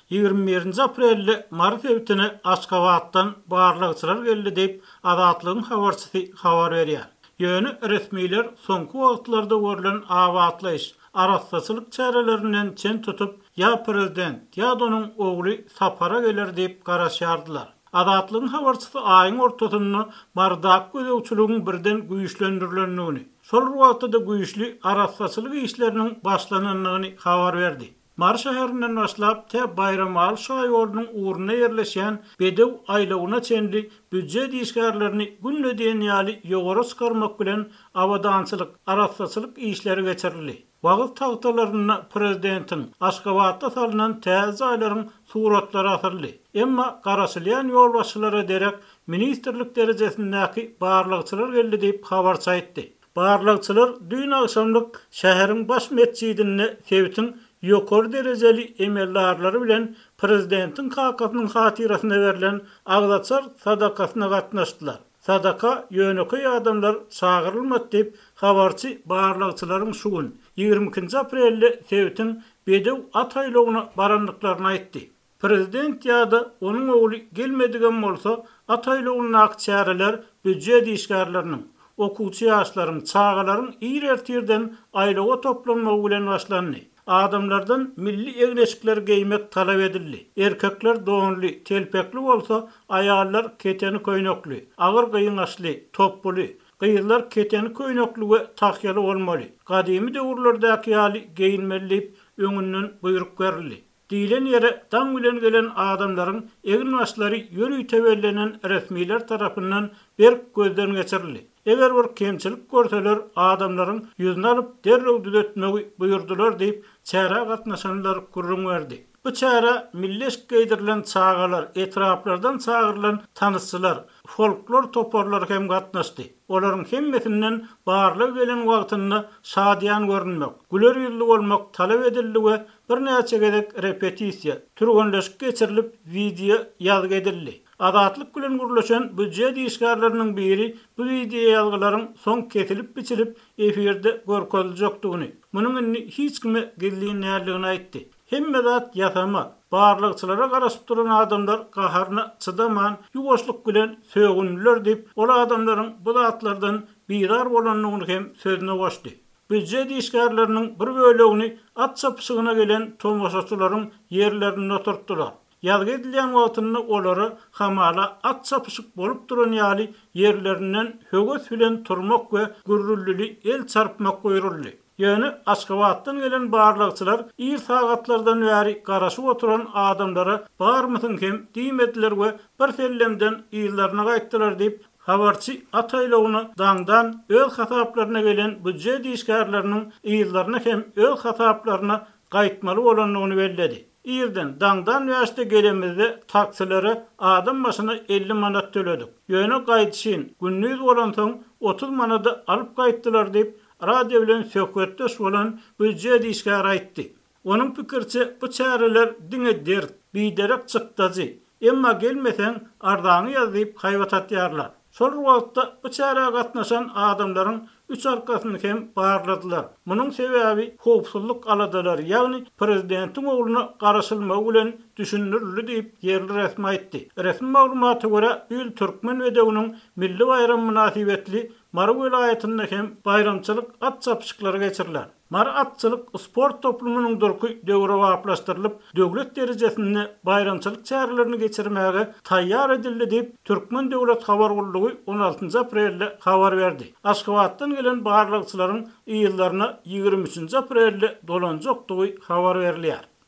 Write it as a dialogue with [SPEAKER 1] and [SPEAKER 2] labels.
[SPEAKER 1] 21 aprelde Mart evtine Aşgabatdan barlagçylar geldi deyip Azatlygyň habarçysy habar berýär. Ýöne resmiler soňky wagtlarda görülen awatlyş, arassaçylyk çärelerinden çen tutup ya prezident ya da onuň ogly sapara geler diýip garaşýardylar. Azatlygyň habarçysy aýyň ortasyny bardak gözegçiligiň birden güýçlendirilendigini, şol wagtda güýçli arassaçylyk işleriniň başlananyny habar berdi. Mar şäherinden başlap te Bayramal şaýylygynyň uğruna ýerleşýän Bedew aýlagyna çenli büdjet işgärlerini günlediň ýaly ýogary çykarmak bilen awadançylyk, arassaçylyk işleri geçirildi. Wagt tagtalaryna prezidentin Aşgabatda salynan täze aýlaryň suratlary asyrly. Emma garaşylýan ýolbaşçylary derek ministrlik derejesindäki barlagçylar geldi diýip habar çaýtdy. Barlagçylar dün akşamlyk şäheriň baş mescidinde Sewitin ýokary derejeli emellarlary bilen prezidentin kakasynyň hatirasyna berilen agzaçar sadakasyna gatnaşdylar. Sadaka ýöneki adamlar çağırylmady diýip habarçy barlagçylaryň şu gün 22 aprelde Sewitin Bedew ataýlagyna baranlyklaryny aýtdy. Prezident ýa-da onuň ogly gelmedigen bolsa ataýlagyna akçäreler büdjet işgärleriniň okuwçy ýaşlaryň, çağalaryň ýer-ýerden aýlaga toplanmagy bilen başlandy. Adamlardan milli egneşikler giymek talap edildi. Erkekler donly, telpekli bolsa, ayallar keteni köynekli, agyr gyýňaçly, toppuly, gyýylar keteni köynekli we takyaly bolmaly. Gadymy döwürlerdäki ýaly giyinmeli öňünden buyruk berildi. Diýilen ýere taň bilen gelen adamlaryň egneşleri ýörüý tebellenen resmiler tarapyndan berk gözden geçirildi. Eger bir kemçilik görseler adamlaryň ýüzüni alyp derrew düzeltmegi buyurdular diýip çäre gatnaşanlar gurrun berdi. Bu çäre milleş geýdirilen çağalar, etraplardan çağırılan tanysçylar, folklor toparlary hem gatnaşdy. Olaryň hemmetinden barlyk gelen wagtynda şadyan görünmek, güler ýüzlü bolmak talap edildi we bir näçe gezek repetisiýa, türgünleşik geçirilip video ýazgy edildi. Azatlyk bilen gurulşan büdjet işgärleriniň biri bu video ýazgylaryň soň kesilip biçilip efirde görkeziljakdygyny, munyň hiç kime geldiğini nälerligini aýtdy. Hemme zat ýasama, barlagçylara garaşyp duran adamlar gaharyna çydaman ýuwaşlyk bilen sögündiler diýip ol adamlaryň bu zatlardan birar bolanlygyny hem sözüne goşdy. Büdjet işgärleriniň bir bölegini at çapyşygyna gelen tomoşaçylaryň ýerlerine oturtdylar. Ýazgy edilen wagtyny olary hamala at çapyşyk bolup duran ýaly ýerlerinden högös bilen turmak we gürrüllüli el çarpmak goýruldy. Ýöne Aşgabatdan gelen barlagçylar ýer sagatlardan bäri garaşyp oturan adamlara barmysyň hem diýmediler we bir sellemden ýyllaryna gaýtdylar diýip habarçy ataýlagyny daňdan öz hasaplaryna gelen büdjet işgärleriniň ýyllaryna hem öz hasaplaryna gaýtmaly bolanlygyny belledi. Ýerden daňdan ýaşda gelemizde taksilere adam başyna 50 manat töledik. Ýöne gaýdyşyn günnüz bolan soň 30 manada alyp gaýtdylar diýip radio bilen söhbetdeş bolan büdjet işgäri aýtdy. Onuň pikirçe bu çäreler diňe dert, biderek çykdyjy. Emma gelmeseň ardaňy ýazyp haýwatatýarlar. Şol wagtda bu çäreге gatnaşan adamlaryň üç arkasyny hem barladylar. Munyň sebäbi howpsuzlyk aladalar, ýagny prezidentin ogluny garaşylmagy bilen düşünülýär diýip ýerli resmi aýtdy. Resmi maglumaty görä ýyl türkmen wedewiniň milli bayram münasibetli Mar vilayetinde hem bayramçylyk at çapyşyklary geçiriler. Mar atçylyk sport toplumynyň durky döwre wagtlaşdyrylyp döwlet derejesinde bayramçylyk çärelerini geçirmäge taýýar edildi diýip Türkmen döwlet habar gurulugy 16 aprelde habar berdi. Aşgabatdan gelen barlagçylaryň ýyllaryna 23 aprelde dolanjakdygy habar berilýär.